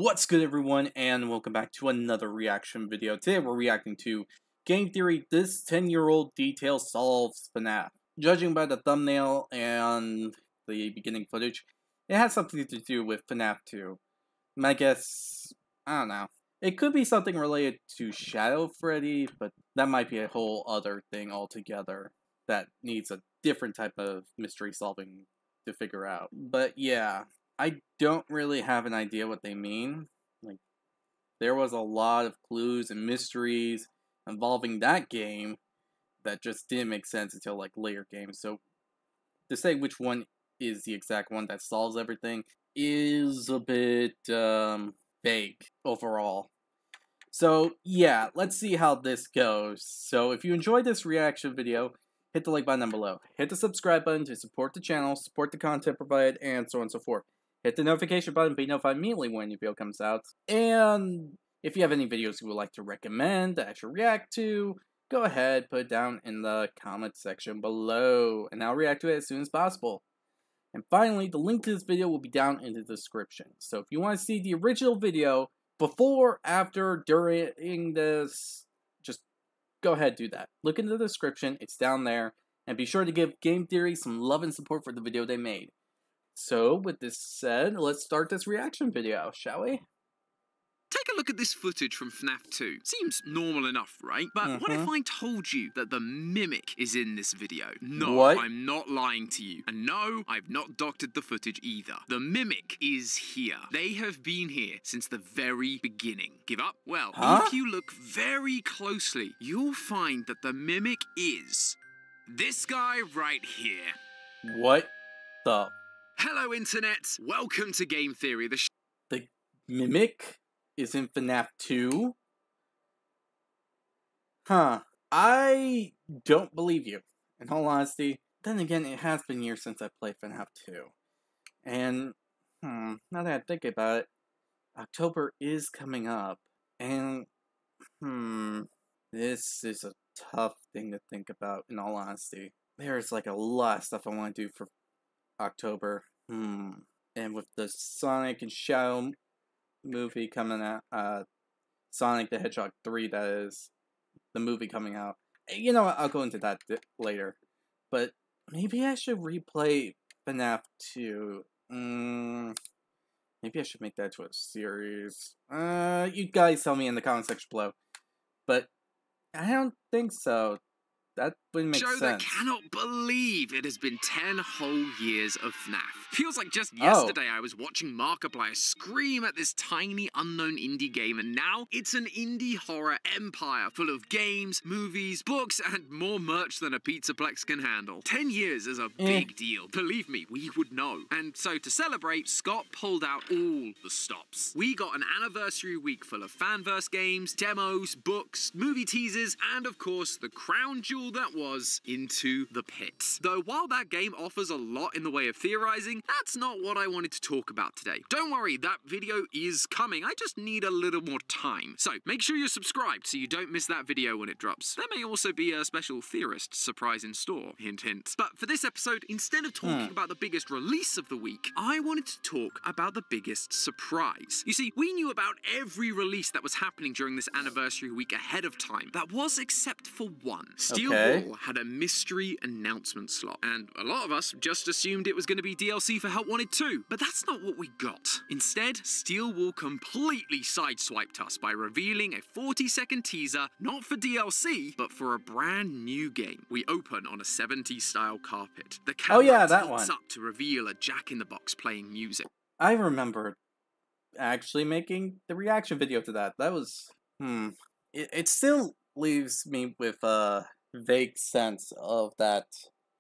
What's good, everyone, and welcome back to another reaction video. Today we're reacting to Game Theory, This 10-Year-Old Detail Solves FNAF. Judging by the thumbnail and the beginning footage, it has something to do with FNAF 2. My guess, I don't know. It could be something related to Shadow Freddy, but that might be a whole other thing altogether that needs a different type of mystery solving to figure out. But yeah, I don't really have an idea what they mean. Like, there was a lot of clues and mysteries involving that game that just didn't make sense until like later games. So to say which one is the exact one that solves everything is a bit vague overall. So yeah, let's see how this goes. So if you enjoyed this reaction video, hit the like button down below. Hit the subscribe button to support the channel, support the content provided, and so on and so forth. Hit the notification button to be notified immediately when a new video comes out. And if you have any videos you would like to recommend that I should react to, go ahead, put it down in the comment section below, and I'll react to it as soon as possible. And finally, the link to this video will be down in the description. So if you want to see the original video, before, after, during this, just go ahead and do that. Look in the description, it's down there, and be sure to give Game Theory some love and support for the video they made. So, with this said, let's start this reaction video, shall we? Take a look at this footage from FNAF 2. Seems normal enough, right? But what if I told you that the Mimic is in this video? No, What? I'm not lying to you. And no, I've not doctored the footage either. The Mimic is here. They have been here since the very beginning. Give up? Well, if you look very closely, you'll find that the Mimic is this guy right here. What the? Hello, Internet. Welcome to Game Theory, The Mimic is in FNAF 2? Huh. I don't believe you, in all honesty. Then again, it has been years since I played FNAF 2. And, now that I think about it, October is coming up. And, this is a tough thing to think about, in all honesty. There's like a lot of stuff I want to do for October. And with the Sonic and Shadow movie coming out, Sonic the Hedgehog 3, that is, the movie coming out. You know what, I'll go into that later. But maybe I should replay FNAF 2. Maybe I should make that to a series. You guys tell me in the comment section below. But I don't think so. That wouldn't make sense. That cannot believe it has been 10 whole years of FNAF. Feels like just yesterday I was watching Markiplier scream at this tiny unknown indie game, and now it's an indie horror empire full of games, movies, books, and more merch than a Pizzaplex can handle. 10 years is a big deal. Believe me, we would know. And so to celebrate, Scott pulled out all the stops. We got an anniversary week full of fanverse games, demos, books, movie teasers, and of course the crown jewel that was Into the Pit. Though while that game offers a lot in the way of theorizing, that's not what I wanted to talk about today. Don't worry, that video is coming. I just need a little more time. So make sure you're subscribed so you don't miss that video when it drops. There may also be a special theorist surprise in store. Hint, hint. But for this episode, instead of talking about the biggest release of the week, I wanted to talk about the biggest surprise. You see, we knew about every release that was happening during this anniversary week ahead of time. That was except for one. Steel Ball had a mystery announcement slot, and a lot of us just assumed it was going to be DLC for Help Wanted 2, but that's not what we got. Instead, Steel Ball completely sideswiped us by revealing a 40-second teaser, not for DLC, but for a brand new game. We open on a 70s style carpet. The camera tilts up to reveal a Jack-in-the-Box playing music. I remember actually making the reaction video to that. That was, It still leaves me with vague sense of that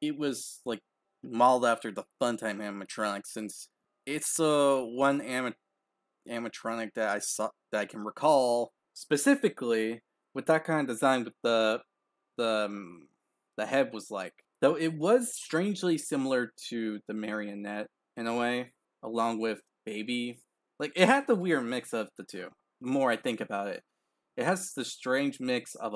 it was like modeled after the Funtime animatronic, since it's one animatronic that I saw that I can recall specifically with that kind of design, with the head was like, though it was strangely similar to the marionette in a way, along with Baby. Like, it had the weird mix of the two. The more I think about it, it has the strange mix of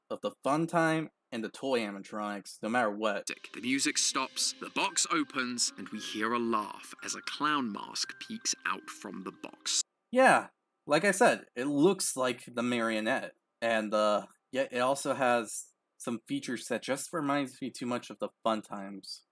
the Funtime and the toy animatronics, no matter what. The music stops, the box opens, and we hear a laugh as a clown mask peeks out from the box. Yeah, like I said, it looks like the marionette, and yeah, it also has some features that just reminds me too much of the Fun Times.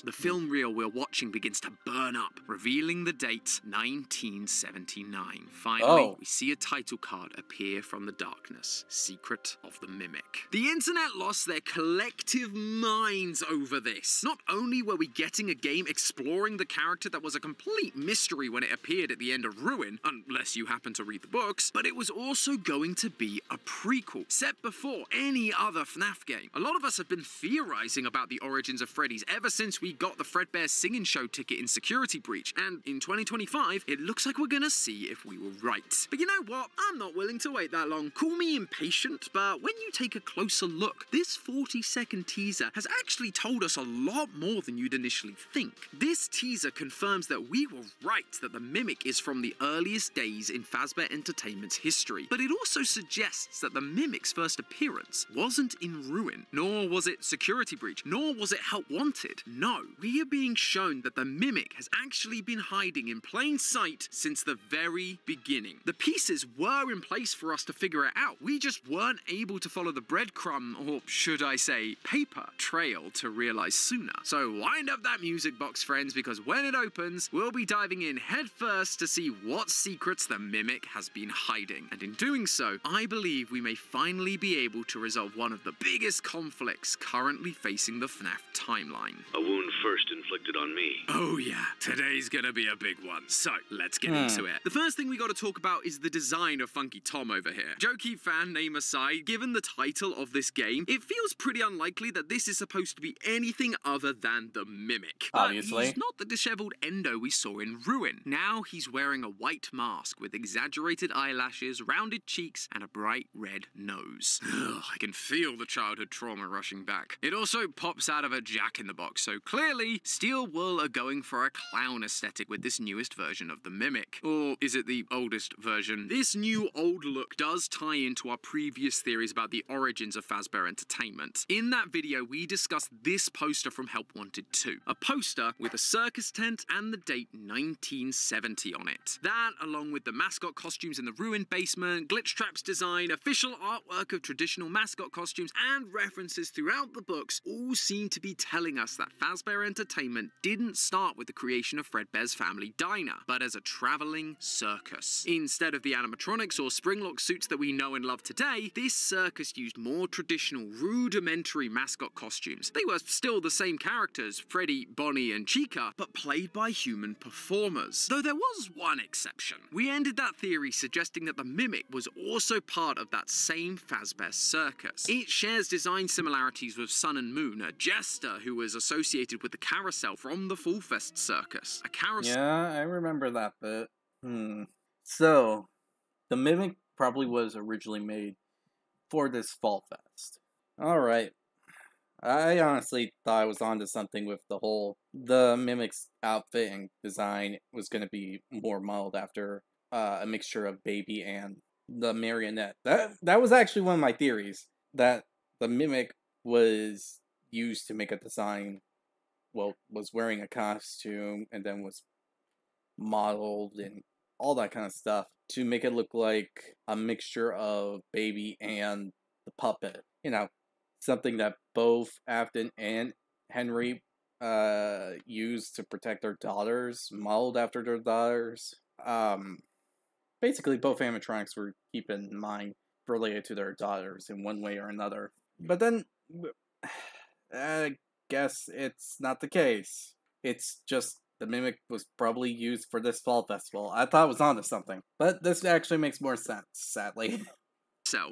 The film reel we're watching begins to burn up, revealing the date 1979. Finally, we see a title card appear from the darkness, Secret of the Mimic. The internet lost their collective minds over this. Not only were we getting a game exploring the character that was a complete mystery when it appeared at the end of Ruin, unless you happen to read the books, but it was also going to be a prequel, set before any other FNAF game. A lot of us have been theorizing about the origins of Freddy's ever since we got the Fredbear Singing Show ticket in Security Breach, and in 2025, it looks like we're gonna see if we were right. But you know what? I'm not willing to wait that long. Call me impatient, but when you take a closer look, this 40-second teaser has actually told us a lot more than you'd initially think. This teaser confirms that we were right that the Mimic is from the earliest days in Fazbear Entertainment's history, but it also suggests that the Mimic's first appearance wasn't in Ruin, nor was it Security Breach, nor was it Help Wanted. No, we are being shown that the Mimic has actually been hiding in plain sight since the very beginning. The pieces were in place for us to figure it out. We just weren't able to follow the breadcrumb, or should I say, paper trail to realize sooner. So wind up that music box, friends, because when it opens, we'll be diving in head first to see what secrets the Mimic has been hiding. And in doing so, I believe we may finally be able to resolve one of the biggest conflicts currently facing the FNAF timeline. A wound first inflicted on me. Oh yeah, today's gonna be a big one. So let's get into it. The first thing we gotta talk about is the design of Funky Tom over here. Jokey fan name aside, given the title of this game, it feels pretty unlikely that this is supposed to be anything other than the Mimic. Obviously. But he's not the disheveled Endo we saw in Ruin. Now he's wearing a white mask with exaggerated eyelashes, rounded cheeks, and a bright red nose. Ugh, I can feel the childhood trauma rushing back. It also pops out of a Jack-in-the-Box, so clearly, Steel Wool are going for a clown aesthetic with this newest version of the Mimic. Or is it the oldest version? This new old look does tie into our previous theories about the origins of Fazbear Entertainment. In that video, we discussed this poster from Help Wanted 2. A poster with a circus tent and the date 1970 on it. That, along with the mascot costumes in the ruined basement, Glitchtrap's design, official artwork of traditional mascot costumes, and references throughout the books all seem to be telling us that Fazbear Entertainment didn't start with the creation of Fredbear's Family Diner, but as a traveling circus. Instead of the animatronics or springlock suits that we know and love today, this circus used more traditional, rudimentary mascot costumes. They were still the same characters, Freddy, Bonnie, and Chica, but played by human performers. Though there was one exception. We ended that theory suggesting that the Mimic was also part of that same Fazbear circus. It shares design similarities with Sun and Moon, a jester who was associated with the carousel from the Fall Fest circus. A carousel. Yeah, I remember that bit. So, the Mimic probably was originally made for this Fall Fest. Alright. I honestly thought I was onto something with the Mimic's outfit and design was going to be more modeled after a mixture of Baby and the marionette. That was actually one of my theories, that the Mimic was used to make a design, was wearing a costume and then was modeled and all that kind of stuff to make it look like a mixture of Baby and the puppet. You know, something that both Afton and Henry used to protect their daughters, modeled after their daughters. Basically, both animatronics were keeping in mind related to their daughters in one way or another. But then, I guess it's not the case. It's just the Mimic was probably used for this fall festival. I thought it was onto something. But this actually makes more sense, sadly.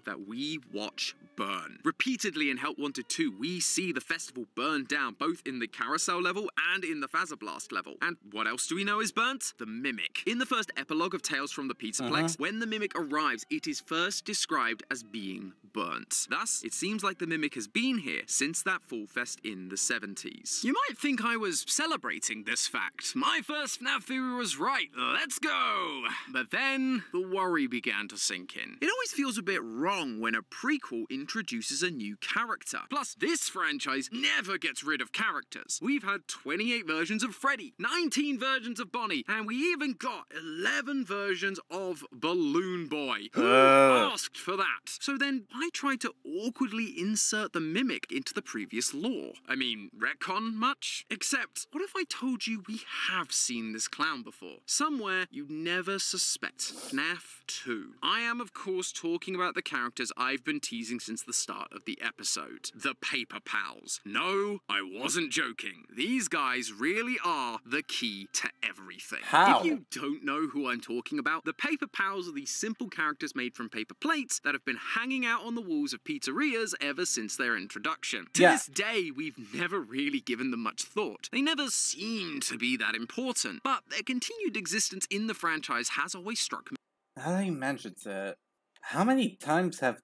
That we watch burn. Repeatedly in Help Wanted 2, we see the festival burn down, both in the carousel level and in the Fazablast level. And what else do we know is burnt? The Mimic. In the first epilogue of Tales from the Pizzaplex, when the Mimic arrives, it is first described as being burnt. Thus, it seems like the Mimic has been here since that Fall Fest in the 70s. You might think I was celebrating this fact. My first FNAF theory was right, let's go! But then, the worry began to sink in. It always feels a bit wrong when a prequel introduces a new character. Plus, this franchise never gets rid of characters. We've had 28 versions of Freddy, 19 versions of Bonnie, and we even got 11 versions of Balloon Boy. Who asked for that? So then, why try to awkwardly insert the Mimic into the previous lore? I mean, retcon much? Except, what if I told you we have seen this clown before? Somewhere you'd never suspect. FNAF 2. I am, of course, talking about the characters I've been teasing since the start of the episode. The Paper Pals. No, I wasn't joking. These guys really are the key to everything. How? If you don't know who I'm talking about, the Paper Pals are these simple characters made from paper plates that have been hanging out on the walls of pizzerias ever since their introduction. To this day, we've never really given them much thought. They never seem to be that important, but their continued existence in the franchise has always struck me. Now that you mentioned it, how many times have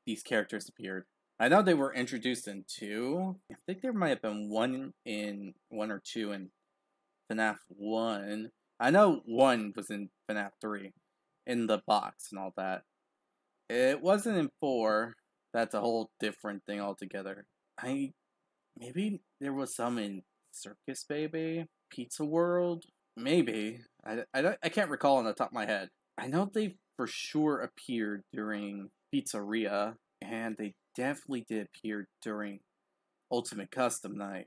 these characters appeared? I know they were introduced in 2. I think there might have been one or two in FNAF 1. I know 1 was in FNAF 3, in the box and all that. It wasn't in 4. That's a whole different thing altogether. Maybe there was some in Circus Baby? Pizza World? Maybe. I can't recall on the top of my head. I know they for sure appeared during Pizzeria, and they definitely did appear during Ultimate Custom Night.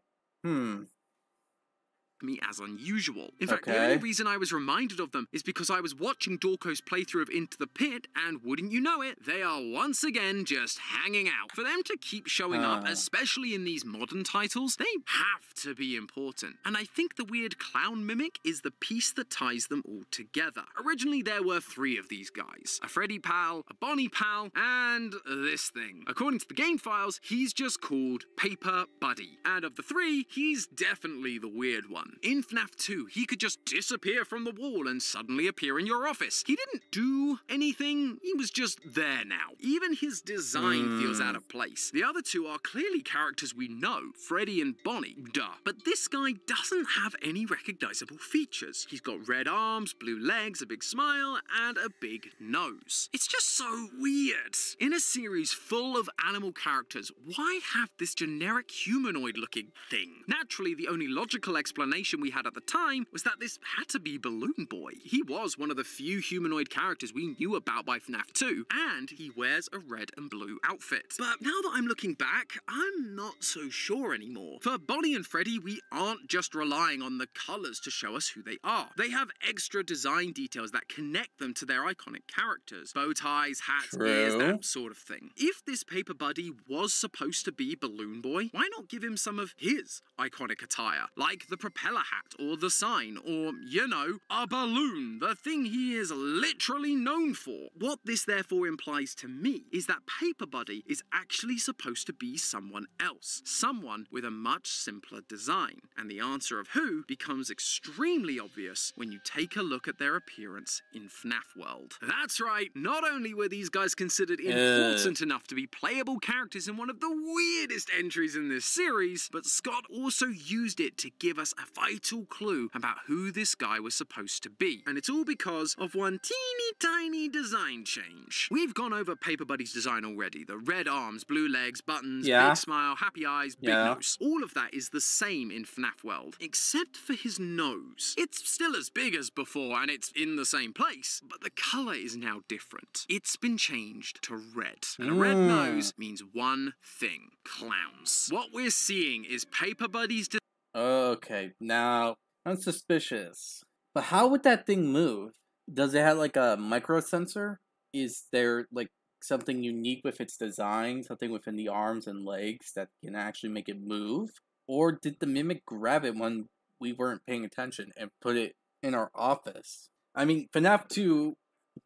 Me as unusual. In fact, the only reason I was reminded of them is because I was watching Dorko's playthrough of Into the Pit, and wouldn't you know it, they are once again just hanging out. For them to keep showing up, especially in these modern titles, they have to be important. And I think the weird clown mimic is the piece that ties them all together. Originally, there were 3 of these guys. A Freddy pal, a Bonnie pal, and this thing. According to the game files, he's just called Paper Buddy. And of the 3, he's definitely the weird one. In FNAF 2, he could just disappear from the wall and suddenly appear in your office. He didn't do anything, he was just there now. Even his design feels out of place. The other 2 are clearly characters we know, Freddy and Bonnie, duh. But this guy doesn't have any recognizable features. He's got red arms, blue legs, a big smile, and a big nose. It's just so weird. In a series full of animal characters, why have this generic humanoid-looking thing? Naturally, the only logical explanation we had at the time was that this had to be Balloon Boy. He was one of the few humanoid characters we knew about by FNAF 2, and he wears a red and blue outfit. But now that I'm looking back, I'm not so sure anymore. For Bonnie and Freddy, we aren't just relying on the colors to show us who they are. They have extra design details that connect them to their iconic characters. Bow ties, hats, ears, that sort of thing. If this Paper Buddy was supposed to be Balloon Boy, why not give him some of his iconic attire? Like the propeller hat, or the sign, or, you know, a balloon, the thing he is literally known for. What this therefore implies to me is that Paper Buddy is actually supposed to be someone else, someone with a much simpler design, and the answer of who becomes extremely obvious when you take a look at their appearance in FNAF World. That's right, not only were these guys considered important enough to be playable characters in one of the weirdest entries in this series, but Scott also used it to give us a vital clue about who this guy was supposed to be. And it's all because of one teeny tiny design change. We've gone over Paper Buddy's design already. The red arms, blue legs, buttons, big smile, happy eyes, big nose. All of that is the same in FNAF World, except for his nose. It's still as big as before and it's in the same place, but the color is now different. It's been changed to red. And a red nose means one thing: clowns. What we're seeing is Paper Buddy's Okay, now, I'm suspicious. But how would that thing move? Does it have like a micro sensor? Is there like something unique with its design, something within the arms and legs that can actually make it move? Or did the Mimic grab it when we weren't paying attention and put it in our office? I mean, FNAF 2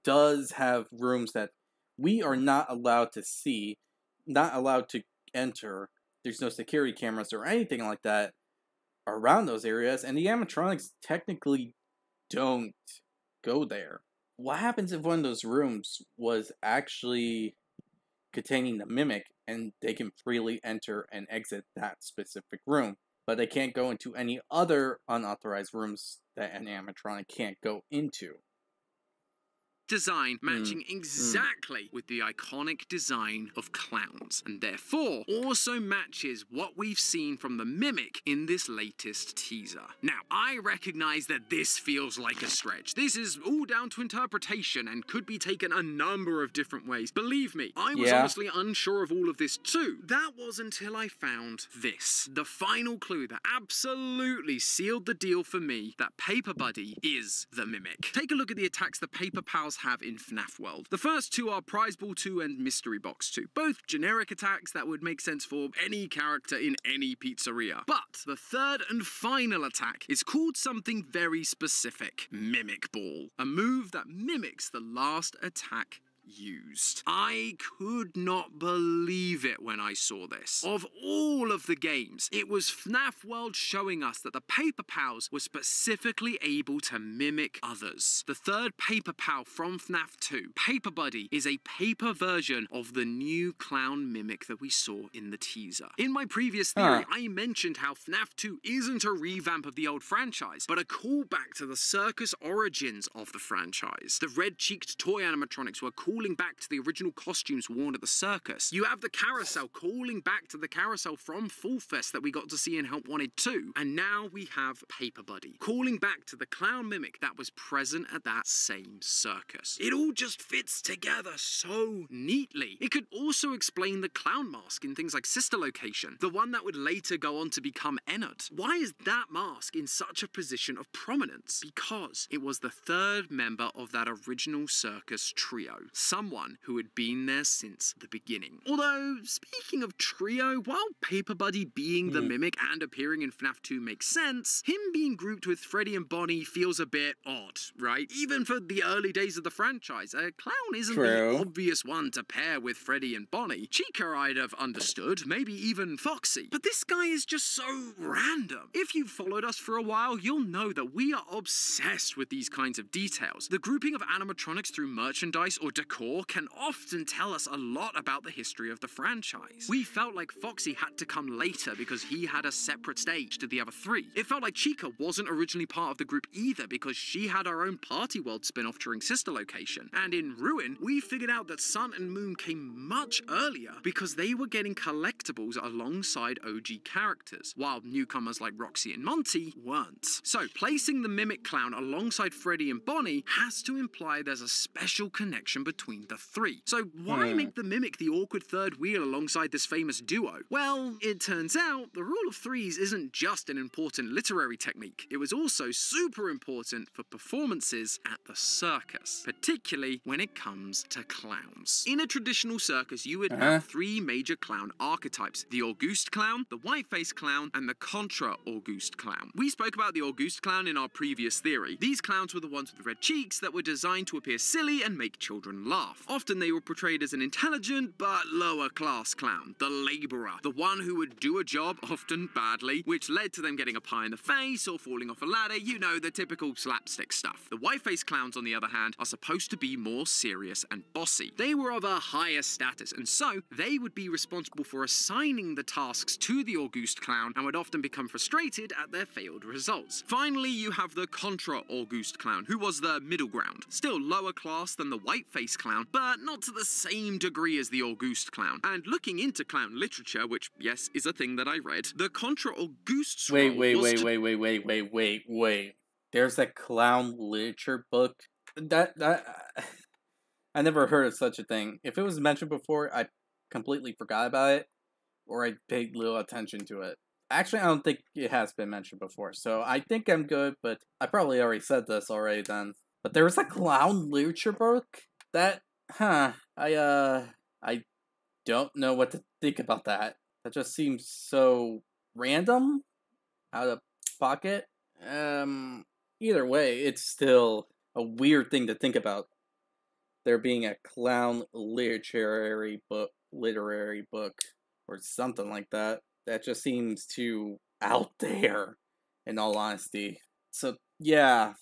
does have rooms that we are not allowed to see, not allowed to enter. There's no security cameras or anything like that around those areas, and the animatronics technically don't go there. What happens if one of those rooms was actually containing the Mimic, and they can freely enter and exit that specific room. But they can't go into any other unauthorized rooms that an animatronic can't go into. Design matching exactly with the iconic design of clowns, and therefore also matches what we've seen from the Mimic in this latest teaser. Now, I recognize that this feels like a stretch. This is all down to interpretation and could be taken a number of different ways. Believe me, I was honestly unsure of all of this too. That was until I found this, the final clue that absolutely sealed the deal for me that Paper Buddy is the Mimic. Take a look at the attacks the Paper Pals have in FNAF World. The first two are Prize Ball 2 and Mystery Box 2, both generic attacks that would make sense for any character in any pizzeria. But the third and final attack is called something very specific, Mimic Ball, a move that mimics the last attack used. I could not believe it when I saw this. Of all of the games, it was FNAF World showing us that the Paper Pals were specifically able to mimic others. The third Paper Pal from FNAF 2, Paper Buddy, is a paper version of the new clown mimic that we saw in the teaser. In my previous theory, I mentioned how FNAF 2 isn't a revamp of the old franchise, but a callback to the circus origins of the franchise. The red-cheeked toy animatronics were calling back to the original costumes worn at the circus. You have the carousel calling back to the carousel from Fall Fest that we got to see in Help Wanted 2. And now we have Paper Buddy calling back to the clown mimic that was present at that same circus. It all just fits together so neatly. It could also explain the clown mask in things like Sister Location, the one that would later go on to become Ennard. Why is that mask in such a position of prominence? Because it was the third member of that original circus trio. Someone who had been there since the beginning. Although, speaking of trio, while Paper Buddy being the Mimic and appearing in FNAF 2 makes sense, him being grouped with Freddy and Bonnie feels a bit odd, right? Even for the early days of the franchise, a clown isn't the obvious one to pair with Freddy and Bonnie. Chica I'd have understood, maybe even Foxy. But this guy is just so random. If you've followed us for a while, you'll know that we are obsessed with these kinds of details. The grouping of animatronics through merchandise or decor can often tell us a lot about the history of the franchise. We felt like Foxy had to come later because he had a separate stage to the other three. It felt like Chica wasn't originally part of the group either because she had her own Party World spin-off during Sister Location. And in Ruin, we figured out that Sun and Moon came much earlier because they were getting collectibles alongside OG characters, while newcomers like Roxy and Monty weren't. So placing the Mimic Clown alongside Freddy and Bonnie has to imply there's a special connection between the three. So why make the Mimic the awkward third wheel alongside this famous duo? Well, it turns out the rule of threes isn't just an important literary technique. It was also super important for performances at the circus, particularly when it comes to clowns. In a traditional circus, you would have three major clown archetypes: the Auguste Clown, the White-Faced Clown, and the Contra-Auguste Clown. We spoke about the Auguste Clown in our previous theory. These clowns were the ones with red cheeks that were designed to appear silly and make children laugh. Often they were portrayed as an intelligent but lower class clown, the laborer, the one who would do a job, often badly, which led to them getting a pie in the face or falling off a ladder, you know, the typical slapstick stuff. The white-faced clowns, on the other hand, are supposed to be more serious and bossy. They were of a higher status, and so they would be responsible for assigning the tasks to the Auguste Clown and would often become frustrated at their failed results. Finally, you have the Contra-Auguste Clown, who was the middle ground, still lower class than the white-faced clown, but not to the same degree as the Auguste Clown. And looking into clown literature, which, yes, is a thing that I read, the Contra-Auguste's Wait. There's a clown literature book? I never heard of such a thing. If it was mentioned before, I completely forgot about it, or I paid little attention to it. Actually, I don't think it has been mentioned before, so I think I'm good, but I probably already said this already then. But there was a clown literature book? I don't know what to think about that. That just seems so random, out of pocket. Either way, it's still a weird thing to think about. There being a clown literary book, or something like that. That just seems too out there, in all honesty. So, yeah.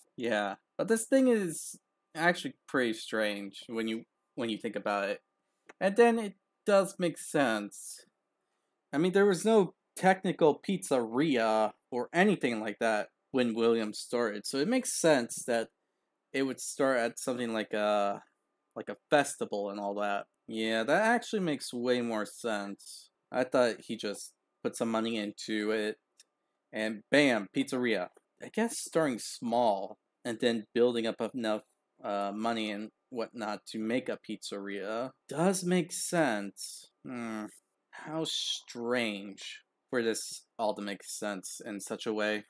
But this thing is actually pretty strange when you think about it. And then it does make sense. I mean, there was no technical pizzeria or anything like that when William started, so it makes sense that it would start at something like a festival and all that. Yeah, that actually makes way more sense. I thought he just put some money into it and bam, pizzeria. I guess starting small and then building up enough money and whatnot to make a pizzeria does make sense. How strange for this all to make sense in such a way.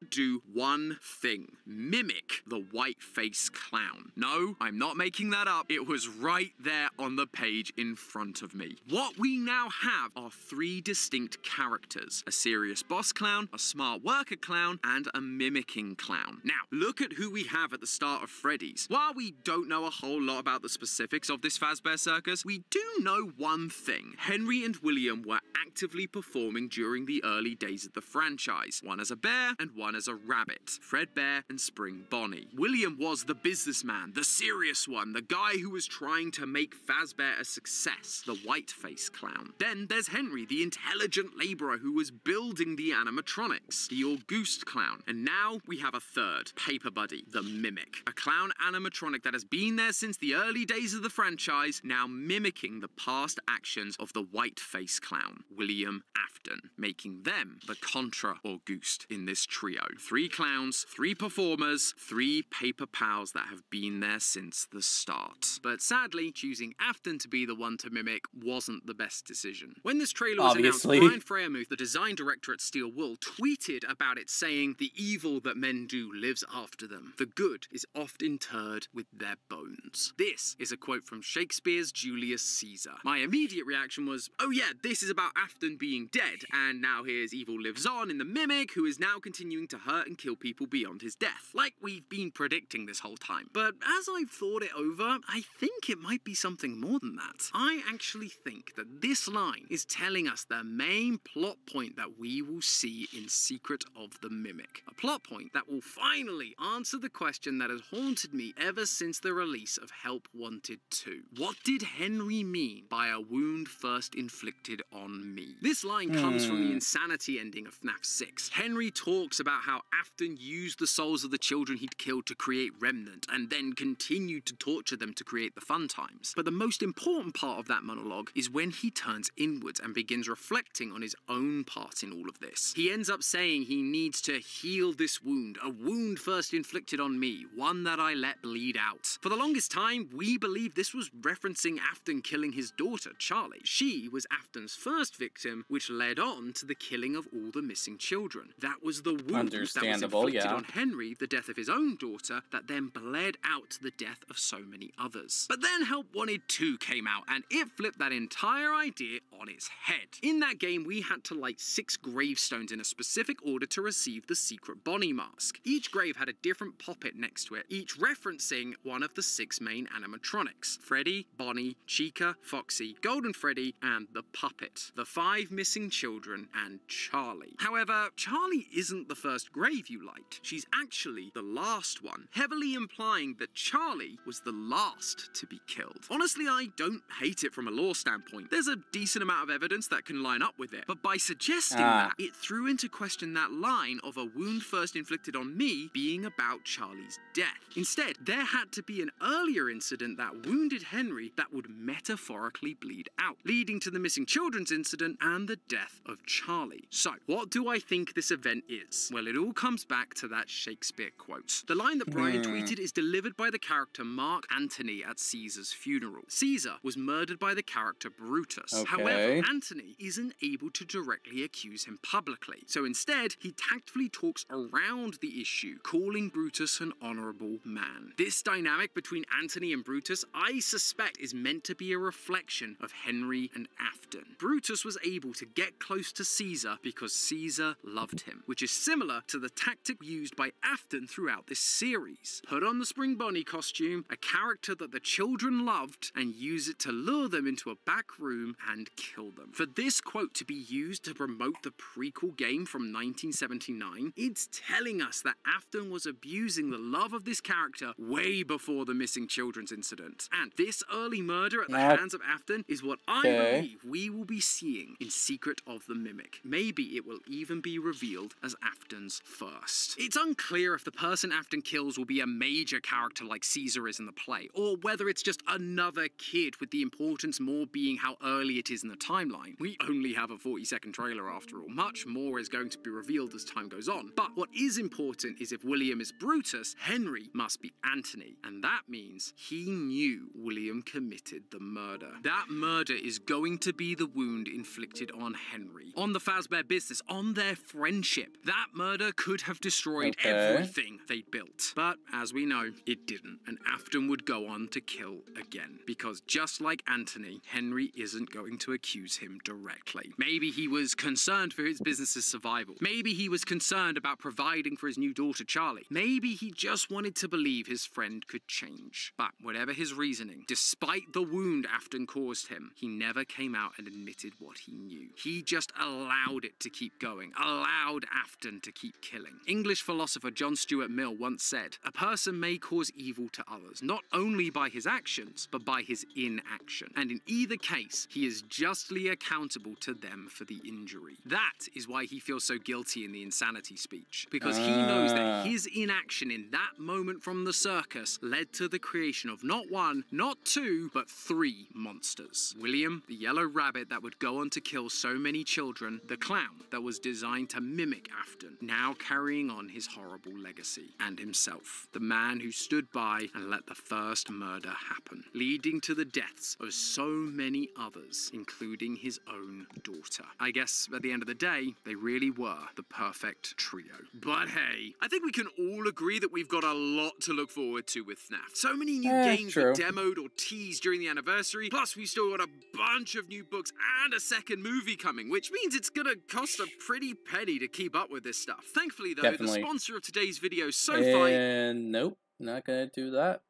Do one thing. Mimic the white-faced clown. No, I'm not making that up. It was right there on the page in front of me. What we now have are 3 distinct characters. A serious boss clown, a smart worker clown, and a mimicking clown. Now, look at who we have at the start of Freddy's. While we don't know a whole lot about the specifics of this Fazbear Circus, we do know one thing. Henry and William were actively performing during the early days of the franchise. One as a bear and one as a rabbit. Fredbear and Spring Bonnie. William was the businessman, the serious one, the guy who was trying to make Fazbear a success, the white-faced clown. Then there's Henry, the intelligent laborer who was building the animatronics, the August clown. And now we have a third, Paper Buddy, the Mimic, a clown animatronic that has been there since the early days of the franchise, now mimicking the past actions of the white-faced clown, William Afton, making them the Contra August in this trio. 3 clowns, 3 performers, 3 paper pals that have been there since the start. But sadly, choosing Afton to be the one to mimic wasn't the best decision. When this trailer was announced, Brian Freiermuth, the design director at Steel Wool, tweeted about it saying, "The evil that men do lives after them. The good is oft interred with their bones." This is a quote from Shakespeare's Julius Caesar. My immediate reaction was, oh yeah, this is about Afton being dead, and now here's evil lives on in the mimic, who is now continuing to hurt and kill people beyond his death, like we've been predicting this whole time. But as I've thought it over, I think it might be something more than that. I actually think that this line is telling us the main plot point that we will see in Secret of the Mimic. A plot point that will finally answer the question that has haunted me ever since the release of Help Wanted 2. What did Henry mean by a wound first inflicted on me? This line comes from the insanity ending of FNAF 6. Henry talks about how Afton used the souls of the children he'd killed to create Remnant, and then continued to torture them to create the fun times. But the most important part of that monologue is when he turns inwards and begins reflecting on his own part in all of this. He ends up saying he needs to heal this wound, a wound first inflicted on me, one that I let bleed out. For the longest time, we believed this was referencing Afton killing his daughter, Charlie. She was Afton's first victim, which led on to the killing of all the missing children. That was the wound that was inflicted on Henry, the death of his own daughter, that then bled out to the death of so many others. But then Help Wanted 2 came out, and it flipped that entire idea on its head. In that game, we had to light 6 gravestones in a specific order to receive the secret Bonnie mask. Each grave had a different puppet next to it, each referencing one of the 6 main animatronics: Freddy, Bonnie, Chica, Foxy, Golden Freddy, and the puppet, the 5 missing children, and Charlie. However, Charlie isn't the first grave you light. She's actually the last one, heavily implying that Charlie was the last to be killed. Honestly, I don't hate it from a lore standpoint. There's a decent amount of evidence that can line up with it, but by suggesting that, it threw into question that line of a wound first inflicted on me being about Charlie's death. Instead, there had to be an earlier incident that wounded Henry that would metaphorically bleed out, leading to the missing children's incident and the death of Charlie. So, what do I think this event is? Well, it all comes back to that Shakespeare quote. The line that Brian tweeted is delivered by the character Mark Antony at Caesar's funeral. Caesar was murdered by the character Brutus. However, Antony isn't able to directly accuse him publicly. So instead, he tactfully talks around the issue, calling Brutus an honorable man. This dynamic between Antony and Brutus, I suspect, is meant to be a reflection of Henry and Afton. Brutus was able to get close to Caesar because Caesar loved him, which is similar similar to the tactic used by Afton throughout this series. Put on the Spring Bonnie costume, a character that the children loved, and use it to lure them into a back room and kill them. For this quote to be used to promote the prequel game from 1979, it's telling us that Afton was abusing the love of this character way before the missing children's incident. And this early murder at the hands of Afton is what I believe we will be seeing in Secret of the Mimic. Maybe it will even be revealed as Afton's first. It's unclear if the person Afton kills will be a major character like Caesar is in the play, or whether it's just another kid, with the importance more being how early it is in the timeline. We only have a 40-second trailer after all. Much more is going to be revealed as time goes on. But what is important is if William is Brutus, Henry must be Antony. And that means he knew William committed the murder. That murder is going to be the wound inflicted on Henry, on the Fazbear business, on their friendship. That murder could have destroyed everything they'd built. But as we know, it didn't. And Afton would go on to kill again. Because just like Antony, Henry isn't going to accuse him directly. Maybe he was concerned for his business's survival. Maybe he was concerned about providing for his new daughter Charlie. Maybe he just wanted to believe his friend could change. But whatever his reasoning, despite the wound Afton caused him, he never came out and admitted what he knew. He just allowed it to keep going, allowed Afton to keep killing. English philosopher John Stuart Mill once said, "A person may cause evil to others, not only by his actions, but by his inaction. And in either case, he is justly accountable to them for the injury." That is why he feels so guilty in the insanity speech, because he knows that his inaction in that moment from the circus led to the creation of not one, not two, but 3 monsters. William, the yellow rabbit that would go on to kill so many children, the clown that was designed to mimic Afton, now carrying on his horrible legacy, and himself, the man who stood by and let the first murder happen, leading to the deaths of so many others, including his own daughter. I guess at the end of the day, they really were the perfect trio. But hey, I think we can all agree that we've got a lot to look forward to with FNAF. So many new games were demoed or teased during the anniversary, plus we've still got a bunch of new books and a second movie coming, which means it's gonna cost a pretty penny to keep up with this stuff. Thankfully though, the sponsor of today's video, SoFi... And nope, not gonna do that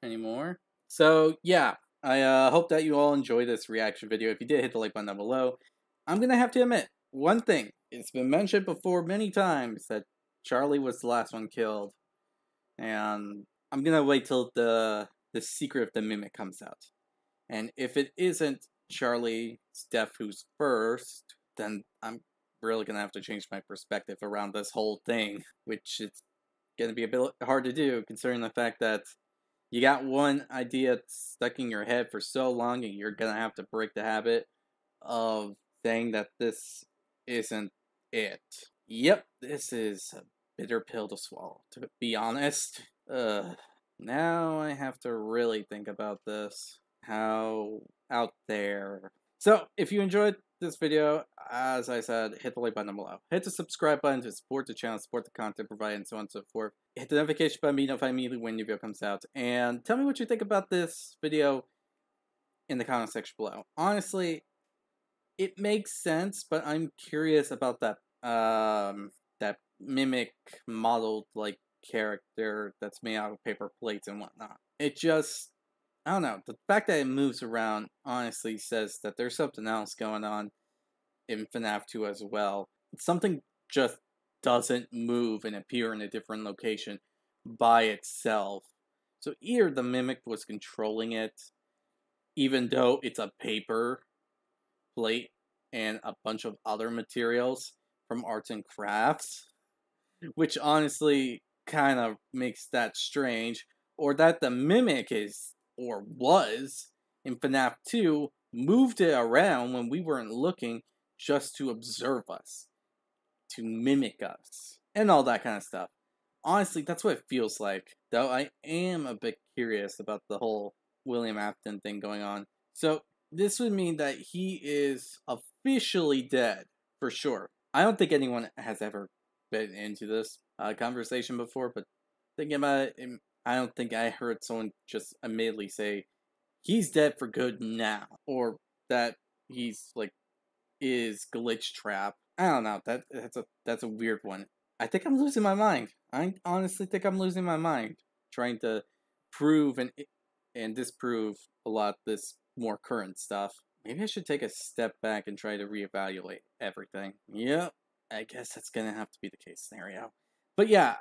anymore. So yeah, I hope that you all enjoyed this reaction video. If you did, hit the like button down below. I'm gonna have to admit, one thing, it's been mentioned before many times that Charlie was the last one killed. And I'm gonna wait till the Secret of the Mimic comes out. And if it isn't Charlie's death who's first, then I'm really gonna have to change my perspective around this whole thing, which is gonna be a bit hard to do considering the fact that you got one idea stuck in your head for so long and you're gonna have to break the habit of saying that this isn't it. Yep, this is a bitter pill to swallow, to be honest. Now I have to really think about this. How out there. So, if you enjoyed this video, as I said, hit the like button below. Hit the subscribe button to support the channel, support the content provided, and so on and so forth. Hit the notification button to notify me when new video comes out. And tell me what you think about this video in the comment section below. Honestly, it makes sense, but I'm curious about that that mimic modeled like character that's made out of paper plates and whatnot. It just, I don't know, the fact that it moves around honestly says that there's something else going on in FNAF 2 as well. Something just doesn't move and appear in a different location by itself. So either the mimic was controlling it, even though it's a paper plate and a bunch of other materials from arts and crafts, which honestly kind of makes that strange, or that the mimic is, or was, in FNAF 2, moved it around when we weren't looking just to observe us, to mimic us, and all that kind of stuff. Honestly, that's what it feels like, though I am a bit curious about the whole William Afton thing going on. So, this would mean that he is officially dead, for sure. I don't think anyone has ever been into this conversation before, but thinking about it, I don't think I heard someone just immediately say, he's dead for good now, or that he's, like, is glitch trap. I don't know, that's a weird one. I think I'm losing my mind. I honestly think I'm losing my mind trying to prove and disprove a lot of this more current stuff. Maybe I should take a step back and try to reevaluate everything. Yep, I guess that's gonna have to be the case scenario. But yeah,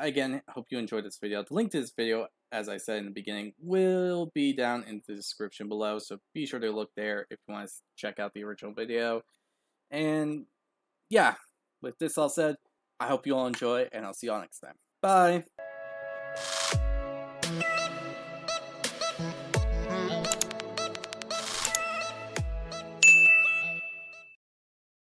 again, hope you enjoyed this video. The link to this video, as I said in the beginning, will be down in the description below, so be sure to look there if you want to check out the original video. And yeah, with this all said, I hope you all enjoy, and I'll see you all next time. Bye!